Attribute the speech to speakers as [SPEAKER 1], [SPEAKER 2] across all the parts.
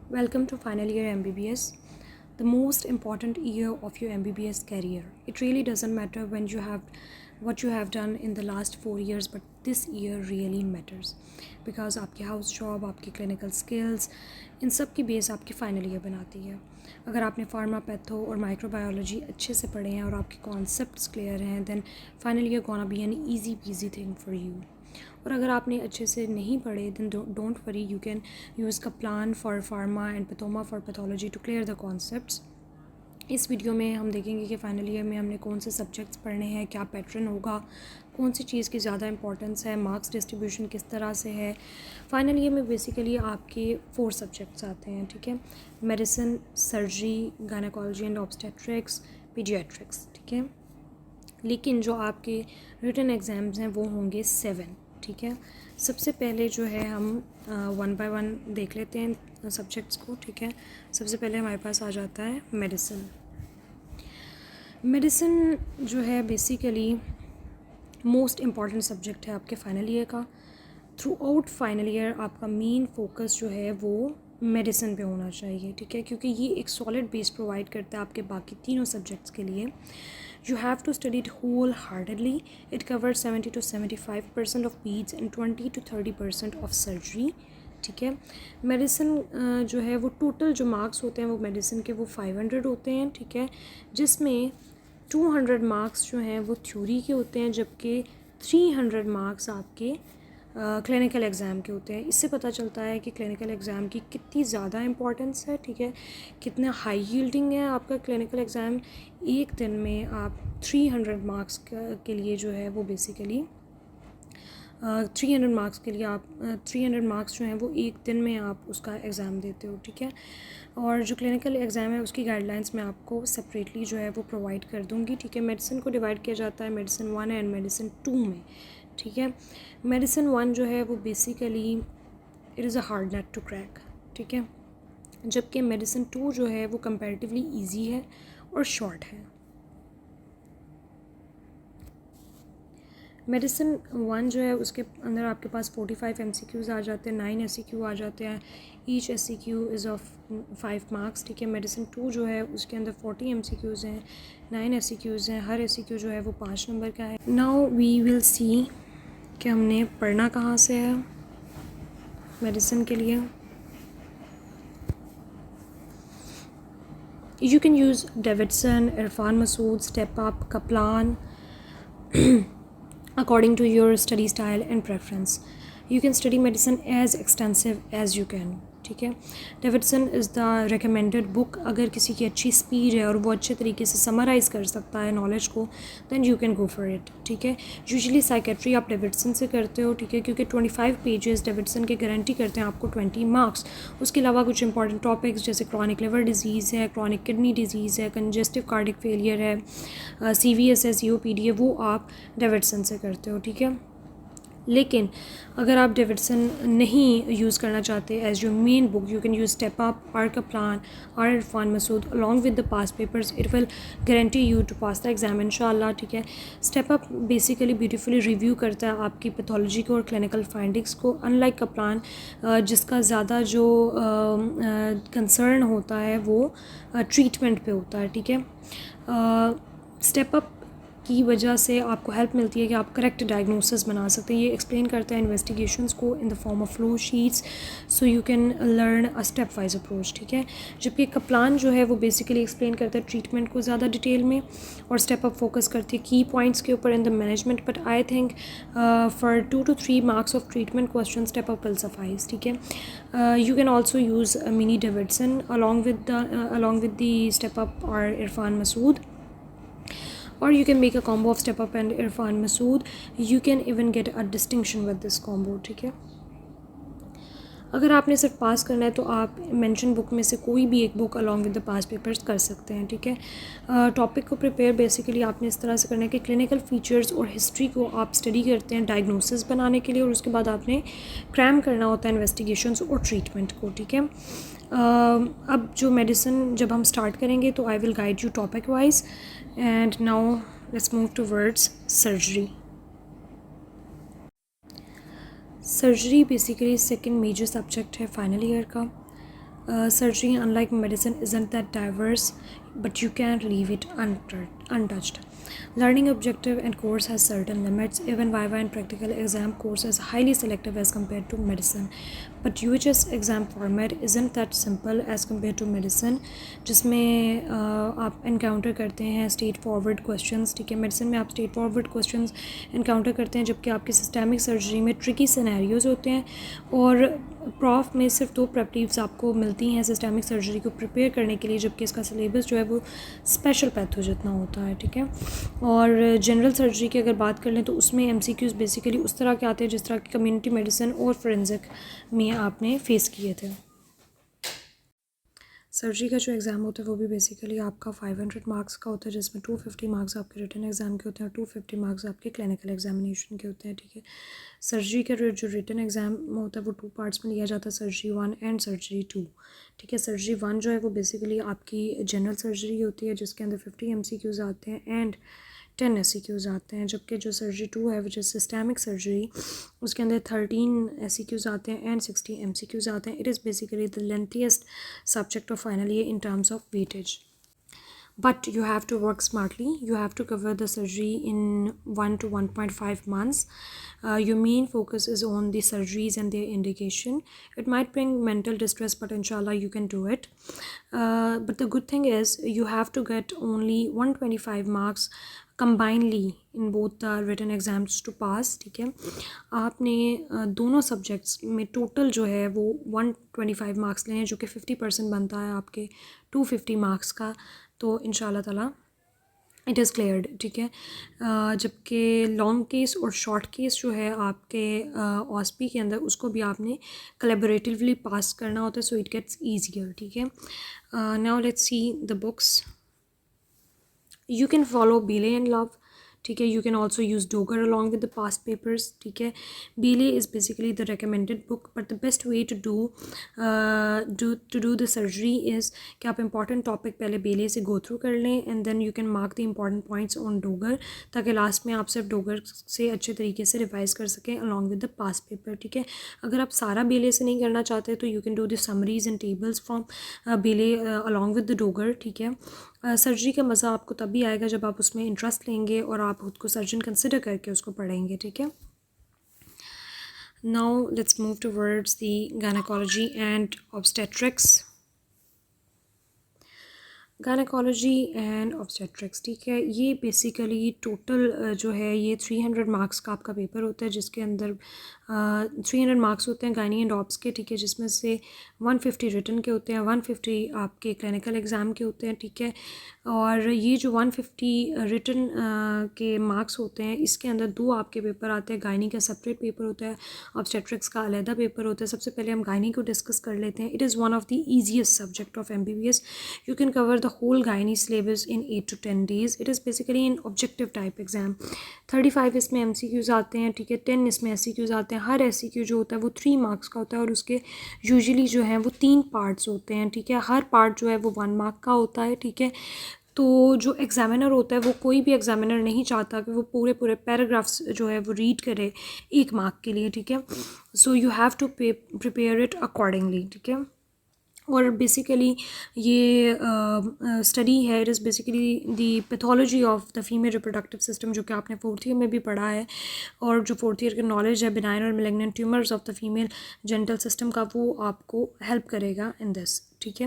[SPEAKER 1] Welcome to final year MBBS, the most important year of your MBBS career. It really doesn't matter what you have done in the last 4 years, but this year really matters because आपकी house job, आपकी clinical skills, इन सब की base आपकी final year बनाती है. अगर आपने pharma, patho और माइक्रोबायोलॉजी अच्छे से पढ़े हैं और आपके कॉन्सेप्ट्स क्लियर हैं, then final year gonna be an easy peasy thing for you. और अगर आपने अच्छे से नहीं पढ़े then don't worry, you can use Kaplan for pharma and Pathoma for pathology to clear the concepts. इस वीडियो में हम देखेंगे कि फाइनल ईयर में हमने कौन से सब्जेक्ट्स पढ़ने हैं, क्या पैटर्न होगा, कौन सी चीज़ की ज़्यादा इंपॉर्टेंस है, मार्क्स डिस्ट्रीब्यूशन किस तरह से है. फाइनल ईयर में बेसिकली आपके 4 सब्जेक्ट्स आते हैं, ठीक है. Medicine, surgery, gynaecology and obstetrics, paediatrics, ठीक है. लेकिन जो आपके रिटन एग्ज़ाम्स हैं वो होंगे 7, ठीक है. सबसे पहले जो है हम 1 बाय 1 देख लेते हैं सब्जेक्ट्स को, ठीक है. सबसे पहले हमारे पास आ जाता है मेडिसिन. मेडिसिन जो है बेसिकली मोस्ट इम्पॉर्टेंट सब्जेक्ट है आपके फाइनल ईयर का. थ्रू आउट फाइनल ईयर आपका मेन फोकस जो है वो मेडिसिन पे होना चाहिए, ठीक है, क्योंकि ये एक सॉलिड बेस प्रोवाइड करता है आपके बाकी तीनों सब्जेक्ट्स के लिए. You have to study it wholeheartedly. It covers 70 to 75% of peds and 20 to 30% of surgery. ठीक है. मेडिसिन जो है वो टोटल जो मार्क्स होते हैं वो मेडिसिन के वो 500 होते हैं, ठीक है, जिसमें 200 मार्क्स जो हैं वो थ्योरी के होते हैं, जबकि 300 मार्क्स आपके क्लिनिकल एग्ज़ाम के होते हैं. इससे पता चलता है कि क्लिनिकल एग्ज़ाम की कितनी ज़्यादा इंपॉर्टेंस है, ठीक है, कितना हाई यील्डिंग है आपका क्लिनिकल एग्ज़ाम. एक दिन में आप 300 मार्क्स के लिए जो है वो बेसिकली 300 मार्क्स के लिए आप 300 मार्क्स जो हैं वो एक दिन में आप उसका एग्ज़ाम देते हो, ठीक है. और जो क्लिनिकल एग्ज़ाम है उसकी गाइडलाइंस मैं आपको सेपरेटली जो है वो प्रोवाइड कर दूँगी, ठीक है. मेडिसिन को डिवाइड किया जाता है मेडिसिन 1 एंड मेडिसिन 2 में, ठीक है. मेडिसिन 1 जो है वो basically it is a hard nut to crack, ठीक है, जबकि मेडिसिन 2 जो है वो कंपैरेटिवली इजी है और शॉर्ट है. मेडिसिन 1 जो है उसके अंदर आपके पास 45 MCQs आ जाते हैं, 9 SCQ आ जाते हैं. Each SCQ is of 5 marks, ठीक है. मेडिसिन 2 जो है उसके अंदर 40 MCQs हैं, 9 SCQs हैं. हर SCQ जो है वो 5 नंबर का है. नाउ वी विल सी कि हमने पढ़ना कहाँ से है मेडिसिन के लिए. You can use Davidson, Irfan Masood, Step Up, Kaplan according to your study style and preference. You can study medicine as extensive as you can, ठीक है. Davidson is the recommended book. अगर किसी की अच्छी speed है और वो अच्छे तरीके से समराइज़ कर सकता है नॉलेज को, then you can go for it, ठीक है. यूजुअली साइकेट्री आप डेविडसन से करते हो, ठीक है, क्योंकि 25 पेजेस डेविडसन के गारंटी करते हैं आपको 20 मार्क्स. उसके अलावा कुछ इंपॉर्टेंट टॉपिक्स जैसे क्रॉनिक लिवर डिजीज़ है, क्रॉनिक किडनी डिजीज़ है, कंजेस्टिव कार्डिक फेलियर है, CVS है, COPD है, वो आप डेविडसन से करते हो, ठीक है. लेकिन अगर आप डेविडसन नहीं यूज़ करना चाहते as your main book, you can use step up, or Kaplan, or Irfan Masood along with the past papers. It will guarantee you to pass the exam इंशाल्लाह, ठीक है. Step up basically beautifully review करता है आपकी pathology को और clinical findings को, unlike Kaplan जिसका ज़्यादा जो कंसर्न होता है वो ट्रीटमेंट पे होता है, ठीक है. स्टेप अप की वजह से आपको हेल्प मिलती है कि आप करेक्ट डायग्नोसिस बना सकते हैं. ये एक्सप्लेन करता है इन्वेस्टिगेशंस को in the form of flow sheets, so you can learn a step wise approach, ठीक है. जबकि Kaplan जो है वो बेसिकली एक्सप्लेन करता है ट्रीटमेंट को ज़्यादा डिटेल में, और स्टेप अप फोकस करती है की पॉइंट्स के ऊपर in the management. But I think for 2 to 3 marks of treatment question step up will suffice, ठीक है. You can also use mini Davidson along with the step up और Irfan Masood, or you can make a combo of Step Up and Irfan Masood. You can even get a distinction with this combo, ठीक है. अगर आपने सिर्फ पास करना है तो आप मेंशन बुक में से कोई भी एक book along with the past papers कर सकते हैं, ठीक है. टॉपिक को प्रिपेयर बेसिकली आपने इस तरह से करना है कि क्लिनिकल फीचर्स और हिस्ट्री को आप स्टडी करते हैं डायग्नोसिस बनाने के लिए, और उसके बाद आपने क्रैम करना होता है इन्वेस्टिगेशंस और ट्रीटमेंट को, ठीक है. अब जो मेडिसिन जब हम स्टार्ट करेंगे तो I will guide you topic wise. And now let's move towards surgery. Surgery basically second major subject है फाइनल ईयर का. Surgery, unlike medicine, isn't that diverse, but you can't leave it untouched. Learning objective and course has certain limits. Even Viva and practical exam course is highly selective as compared to medicine. But UHS exam format isn't that simple as compared to medicine, जिसमें आप encounter करते हैं straight forward questions. ठीक है, medicine में आप straight forward questions encounter करते हैं, जबकि आपकी सिस्टेमिक सर्जरी में ट्रिकी सिनेरियोज होते हैं. और प्रॉफ में सिर्फ 2 प्रैक्टिव्स आपको मिलती हैं सिस्टेमिक सर्जरी को प्रिपेयर करने के लिए, जबकि इसका सिलेबस जो है वो स्पेशल पैथो जितना होता है. ठीक है, और जनरल सर्जरी की अगर बात कर लें तो उसमें MCQs बेसिकली उस तरह के आते हैं जिस तरह की कम्युनिटी मेडिसिन और फोरेंसिक में आपने फेस किए थे. सर्जरी का जो एग्ज़ाम होता है वो भी बेसिकली आपका 500 मार्क्स का होता है, जिसमें 250 मार्क्स आपके रिटन एग्ज़ाम के होते हैं और 250 मार्क्स आपके क्लिनिकल एग्जामिनेशन के होते हैं. ठीक है, सर्जरी का जो रिटन एग्ज़ाम होता है वो 2 पार्ट्स में लिया जाता है, सर्जरी 1 एंड सर्जरी 2. ठीक है, सर्जरी 1 जो है वो बेसिकली आपकी जनरल सर्जरी होती है, जिसके अंदर 50 MCQs आते हैं एंड 10 SCQs आते हैं. जबकि जो सर्जरी 2 है विच इज़ सिस्टेमिक सर्जरी, उसके अंदर 13 SCQs आते हैं एंड 60 MCQs आते हैं. It is basically the lengthiest subject of final year in terms of weightage. But you have to work smartly. You have to cover the surgery in 1 to 1.5 months. Your main focus is on the surgeries and their indication. It might bring mental distress, but inshallah you can do it. But the good thing is you have to get only 125 marks combinedly in both the written exams to pass. ठीक है, आपने दोनों subjects में total जो है वो 125 marks लेने हैं, जो कि 50% बनता है आपके 250 मार्क्स का. तो इंशाल्लाह ताला इट इज़ क्लियर्ड. ठीक है, जबकि लॉन्ग केस और शॉर्ट केस जो है आपके ऑस्पी के अंदर, उसको भी आपने कोलैबोरेटिवली पास करना होता है, सो इट गेट्स ईजियर. ठीक है, now let's see the books. You can follow Bailey and Love. ठीक है, you can also use Doger along with the past papers. ठीक है, Bailey is basically the recommended book, but the best way to do the surgery is कि आप important topic पहले Bailey से go through कर लें and then you can mark the important points on Doger, ताकि last में आप सिर्फ Doger से अच्छे तरीके से रिवाइज कर सकें along with the past paper. ठीक है, अगर आप सारा Bailey से नहीं करना चाहते तो you can do the summaries and tables from Bailey along with the Doger. ठीक है, सर्जरी का मज़ा आपको तभी आएगा जब आप उसमें इंटरेस्ट लेंगे और आप खुद को सर्जन कंसिडर करके उसको पढ़ेंगे. ठीक है, now let's move towards the gynaecology and obstetrics. Gynaecology and obstetrics, ठीक है, ये बेसिकली टोटल जो है ये 300 मार्क्स का आपका पेपर होता है, जिसके अंदर 300 मार्क्स होते हैं गायनी एंड ऑब्स के. ठीक है, जिसमें से 150 रिटन के होते हैं, 150 आपके क्लिनिकल एग्ज़ाम के होते हैं. ठीक है, और ये जो 150 रिटन के मार्क्स होते हैं, इसके अंदर 2 आपके पेपर आते हैं. गायनी का सेपरेट पेपर होता है, ऑब्स्टेट्रिक्स का अलहदा पेपर होता है. सबसे पहले हम गायनी को डिस्कस कर लेते हैं. It is one of the easiest subject of MBBS. You can cover the whole gynae syllabus in 8 to 10 days. It is basically an objective type exam. 35 इसमें MCQs आते हैं. ठीक है, 10 इसमें SCQs आते हैं. हर SCQ जो होता है वो 3 मार्क्स का होता है और उसके यूजुअली जो है वो 3 पार्ट्स होते हैं. ठीक है, हर पार्ट जो है वो 1 मार्क का होता है. ठीक है, तो जो एग्ज़ामिनर होता है वो कोई भी एग्ज़ामिनर नहीं चाहता कि वो पूरे पैराग्राफ्स जो है वो रीड करे 1 मार्क के लिए. ठीक है, so you have to prepare it accordingly. ठीक है, और बेसिकली ये स्टडी है, it is basically the pathology of the female reproductive system, जो कि आपने 4th ईयर में भी पढ़ा है. और जो 4th ईयर का नॉलेज है बिनाइन और malignant tumours of the female genital system का, वो आपको हेल्प करेगा इन दिस. ठीक है,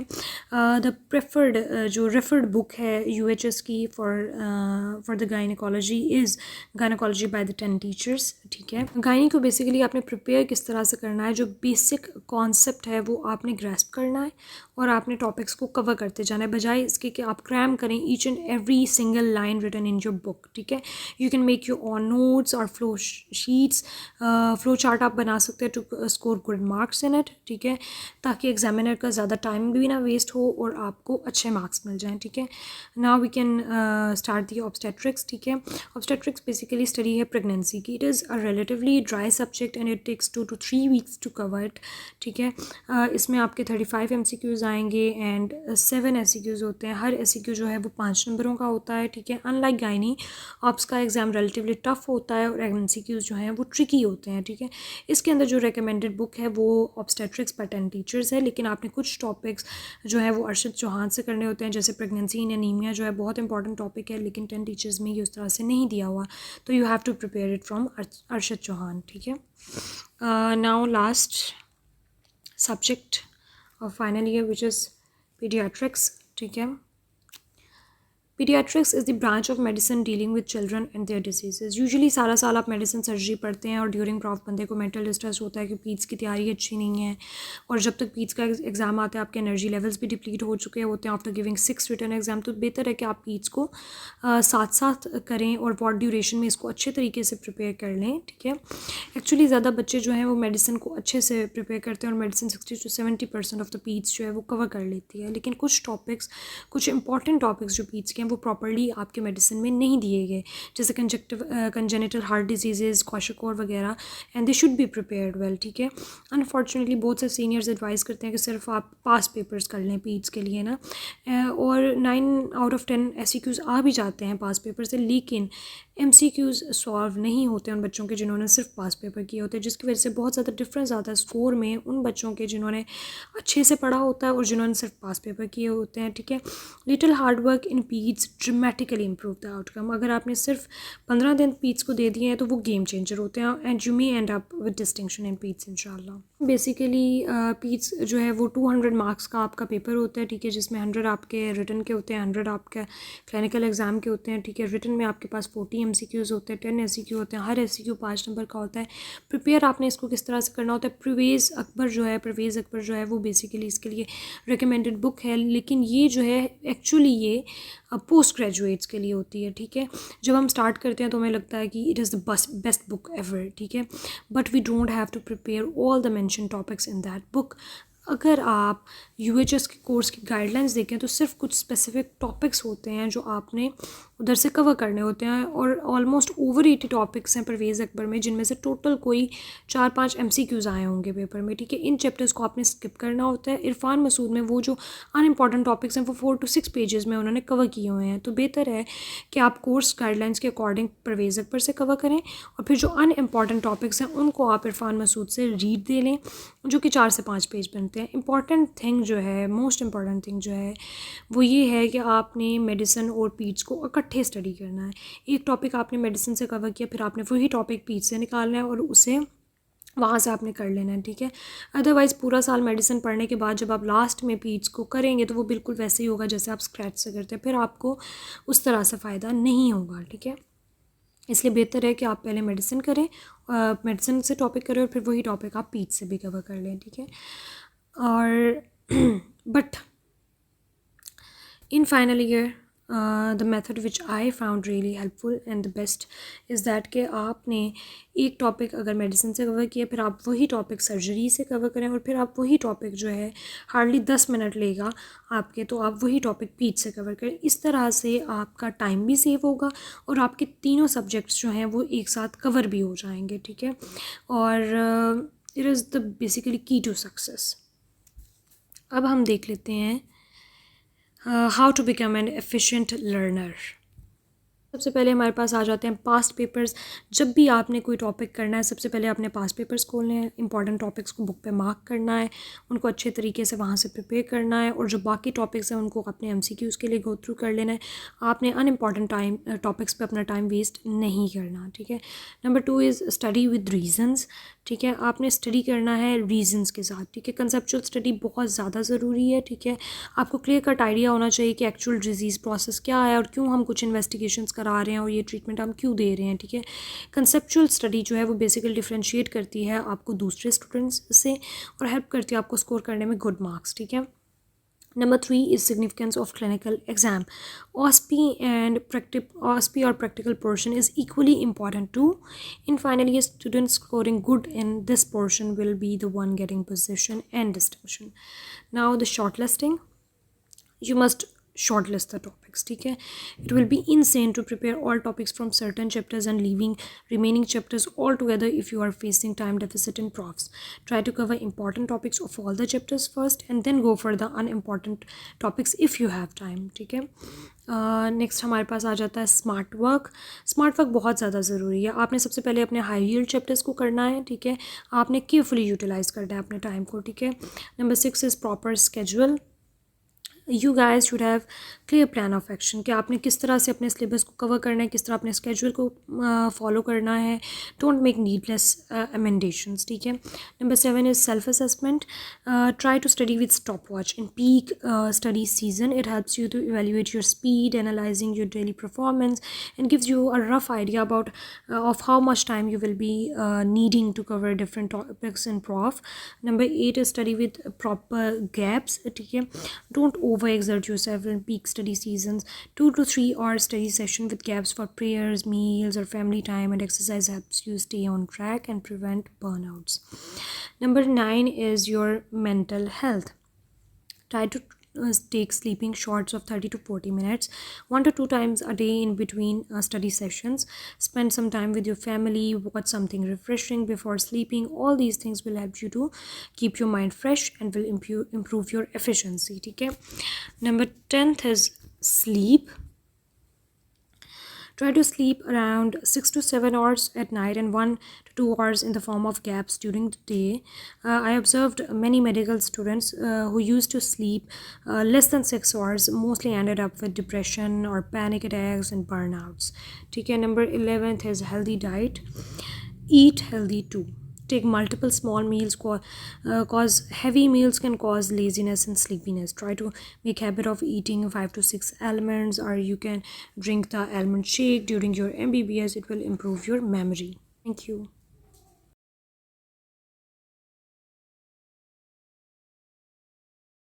[SPEAKER 1] द प्रेफर्ड जो रेफर्ड बुक है UHS की for the gynaecology is gynaecology by the 10 teachers. ठीक है, गायनी को बेसिकली आपने प्रिपेयर किस तरह से करना है, जो बेसिक कॉन्सेप्ट है वो आपने ग्रैस्प करना है और आपने टॉपिक्स को कवर करते जाना है, बजाय इसके कि आप क्रैम करें each and every single line written in your book. ठीक है, you can make your own notes और फ्लो शीट्स, फ्लो चार्ट आप बना सकते हैं to score good marks in it. ठीक है, ताकि एग्जामिनर का ज़्यादा टाइम भी ना वेस्ट हो और आपको अच्छे मार्क्स मिल जाएं. ठीक है, now we can start the obstetrics. ठीक है, ऑब्स्टेट्रिक्स बेसिकली स्टडी है प्रेगनेंसी की. It is a relatively dry subject and it takes 2 to 3 weeks to cover it. ठीक है, इसमें आपके 35 MCQs आएंगे एंड 7 SCQs होते हैं. हर SCQ जो है वो 5 नंबरों का होता है. ठीक है, अनलाइक गायनी ऑब्स का एग्ज़ाम रिलेटिवली टफ होता है और MCQs जो हैं वो ट्रिकी होते हैं. ठीक है, इसके अंदर जो रिकमेंडेड बुक है वो ऑब्स्टेट्रिक्स बाय 10 टीचर्स है, लेकिन आपने कुछ टॉपिक टॉपिक्स जो है वो अरशद चौहान से करने होते हैं, जैसे प्रेगनेंसी इन एनीमिया जो है बहुत इंपॉर्टेंट टॉपिक है, लेकिन 10 टीचर्स में ये उस तरह से नहीं दिया हुआ, तो you have to prepare it from Arshad Chauhan, ठीक है। Now last subject of final year which is paediatrics, ठीक है। Paediatrics is the branch of medicine dealing with children and their diseases. Usually सारा साल आप मेडिसिन सर्जरी पढ़ते हैं और ड्यूरिंग प्रॉफ बंदे को मेंटल डिस्ट्रेस होता है कि पीड्स की तैयारी अच्छी नहीं है, और जब तक पीड्स का एग्ज़ाम आता है आपके एनर्जी लेवल्स भी डिप्लीट हो चुके होते हैं आफ्टर गिविंग 6 रिटन एग्जाम। तो बेहतर है कि आप पीड्स को साथ साथ करें और वॉट ड्यूरेशन में इसको अच्छे तरीके से प्रिपेयर कर लें, ठीक है। एक्चुअली ज़्यादा बच्चे जो हैं वो मेडिसिन को अच्छे से प्रिपेयर करते हैं और मेडिसिन 60 to 70% ऑफ द पीड्स जो है वो कवर कर लेती है, लेकिन कुछ टॉपिक्स, कुछ इंपॉर्टेंट टॉपिक्स जो पीड्स के हैं वो प्रॉपर्ली आपके मेडिसिन में नहीं दिए गए, जैसे कंजेनिटल हार्ट डिजीजेज, क्वाशियोकोर वगैरह, and they should be prepared well, ठीक है। अनफॉर्चुनेटली बहुत से सीनियर्स एडवाइस करते हैं कि सिर्फ आप पास पेपर्स कर लें पीड्स के लिए ना, और 9 out of 10 SCQs आ भी जाते हैं पास पेपर से, लेकिन MCQs सॉल्व नहीं होते उन बच्चों के जिन्होंने सिर्फ पास पेपर किए होते हैं, जिसकी वजह से बहुत ज़्यादा डिफरेंस आता है स्कोर में उन बच्चों के जिन्होंने अच्छे से पढ़ा होता है और जिन्होंने सिर्फ पास पेपर किए होते हैं, ठीक है। Little hard work in पीड्स dramatically improve the outcome. अगर आपने सिर्फ 15 दिन पीड्स को दे दिए हैं तो वो गेम चेंजर होते हैं, and you may end up with distinction in peds इंशाल्लाह। बेसिकली पीड्स जो है वो 200 मार्क्स का आपका पेपर होता है, ठीक है, जिसमें 100 आपके रिटन के होते हैं, 100 आपके क्लिनिकल एग्जाम के होते हैं, ठीक है। रिटन में आपके पास 40 MCQs होते हैं, 10 SCQ होते हैं, हर SCQ 5 नंबर का होता है। प्रिपेयर आपने इसको किस तरह से करना होता है, परवेज़ अकबर जो है वो बेसिकली इसके लिए रिकमेंडेड बुक है, लेकिन ये जो है एक्चुअली ये पोस्ट ग्रेजुएट्स के लिए होती है, ठीक है। जब हम स्टार्ट करते हैं तो हमें लगता है कि it is the best book ever, ठीक है, but we don't have to prepare all the mention topics in that book. अगर आप UHS के कोर्स की गाइडलाइंस देखें तो सिर्फ कुछ स्पेसिफिक टॉपिक्स होते हैं जो आपने उधर से कवर करने होते हैं, और ऑलमोस्ट ओवर 80 टॉपिक्स हैं परवेज़ अकबर में, जिनमें से टोटल कोई 4-5 MCQs आए होंगे पेपर में, ठीक है। इन चैप्टर्स को आपने स्किप करना होता है। इरफान मसूद में वो जो अनइम्पॉर्टेंट टॉपिक्स हैं वो 4 to 6 पेजेस में उन्होंने कवर किए हुए हैं, तो बेहतर है कि आप कोर्स गाइडलाइंस के अकॉर्डिंग परवेज़ अकबर से कवर करें, और फिर जो अनइम्पॉर्टेंट टॉपिक्स हैं उनको आप इरफान मसूद से रीड दे लें, जो कि 4 से 5 पेज बनते हैं। इंपॉर्टेंट थिंग जो है, मोस्ट इंपॉर्टेंट थिंग जो है वो ये है कि आपने मेडिसिन और पीड्स को इकट्ठे स्टडी करना है। एक टॉपिक आपने मेडिसिन से कवर किया, फिर आपने वही टॉपिक पीड्स से निकालना है और उसे वहाँ से आपने कर लेना है, ठीक है। अदरवाइज़ पूरा साल मेडिसिन पढ़ने के बाद जब आप लास्ट में पीड्स को करेंगे तो वो बिल्कुल वैसे ही होगा जैसे आप स्क्रैच से करते हैं, फिर आपको उस तरह से फ़ायदा नहीं होगा, ठीक है। इसलिए बेहतर है कि आप पहले मेडिसिन करें, मेडिसिन से टॉपिक करें और फिर वही टॉपिक आप पीड्स से भी कवर कर लें, ठीक है। और but in final year the method which I found really helpful and the best is that कि आपने एक टॉपिक अगर मेडिसिन से कवर किया, फिर आप वही टॉपिक सर्जरी से कवर करें, और फिर आप वही टॉपिक जो है हार्डली 10 मिनट लेगा आपके, तो आप वही टॉपिक पीड्स से कवर करें। इस तरह से आपका टाइम भी सेव होगा और आपके तीनों सब्जेक्ट्स जो हैं वो एक साथ कवर भी हो जाएंगे, ठीक है। और it is the basically key to success. अब हम देख लेते हैं how to become an efficient learner. सबसे पहले हमारे पास आ जाते हैं पास्ट पेपर्स। जब भी आपने कोई टॉपिक करना है सबसे पहले आपने पास्ट पेपर्स खोलने हैं, इंपॉर्टेंट टॉपिक्स को बुक पे मार्क करना है, उनको अच्छे तरीके से वहाँ से प्रिपेयर करना है, और जो बाकी टॉपिक्स हैं उनको अपने MCQs के लिए गो थ्रू कर लेना है। आपने अनइम्पॉर्टेंट टॉपिक्स पे अपना टाइम वेस्ट नहीं करना, ठीक है। Number 2 is study with reasons, ठीक है। आपने स्टडी करना है रीजंस के साथ, ठीक है। कंसेप्चुअल स्टडी बहुत ज़्यादा ज़रूरी है, ठीक है। आपको क्लियर कट आइडिया होना चाहिए कि एक्चुअल डिजीज़ प्रोसेस क्या है और क्यों हम कुछ इन्वेस्टिगेशंस करा रहे हैं और ये ट्रीटमेंट हम क्यों दे रहे हैं, ठीक है। कंसेप्चुअल स्टडी जो है वो बेसिकली डिफ्रेंशिएट करती है आपको दूसरे स्टूडेंट्स से और हेल्प करती है आपको स्कोर करने में गुड मार्क्स, ठीक है। Number 3 is significance of clinical exam. OSP or practical portion is equally important too. In final year, students scoring good in this portion will be the one getting position and distinction. Now the shortlisting. You must shortlist the topics. ठीक है, it will be insane to prepare all topics from certain chapters and leaving remaining chapters altogether if you are facing time deficit in profs. Try to cover important topics of all the chapters first and then go for the unimportant topics if you have time. ठीक है, next हमारे पास आ जाता है smart work. Smart work बहुत ज़्यादा ज़रूरी है. आपने सबसे पहले अपने हाई यील्ड चैप्टर्स को करना है. ठीक है, आपने केयरफुली यूटिलाइज़ करना है अपने टाइम को. ठीक है, number 6 is proper schedule. You guys should have clear plan of action कि आपने किस तरह से अपने सिलेबस को कवर करना है, किस तरह अपने स्केड्यूल को फॉलो करना है. Don't make needless amendments. ठीक है, number 7 is self assessment. Try to study with stopwatch in peak study season. It helps you to evaluate your speed, analysing your daily performance and gives you a rough idea about of how much time you will be needing to cover different topics in prof. Number 8 is study with proper gaps. ठीक है, don't overexert yourself in peak study seasons. 2 to 3 hour study session with gaps for prayers, meals or family time and exercise helps you stay on track and prevent burnouts. Number 9 is your mental health. Try to take sleeping shorts of 30 to 40 minutes 1 to 2 times a day in between study sessions. Spend some time with your family, watch something refreshing before sleeping. All these things will help you to keep your mind fresh and will improve your efficiency. ठीक है, number 10th is sleep. Try to sleep around 6 to 7 hours at night and 1 to 2 hours in the form of gaps during the day. I observed many medical students who used to sleep less than 6 hours mostly ended up with depression or panic attacks and burnouts. ठीक है, number 11th is healthy diet. Eat healthy too. Take multiple small meals cause heavy meals can cause laziness and sleepiness. Try to make habit of eating 5 to 6 almonds, or you can drink the almond shake during your MBBS. It will improve your memory. Thank you.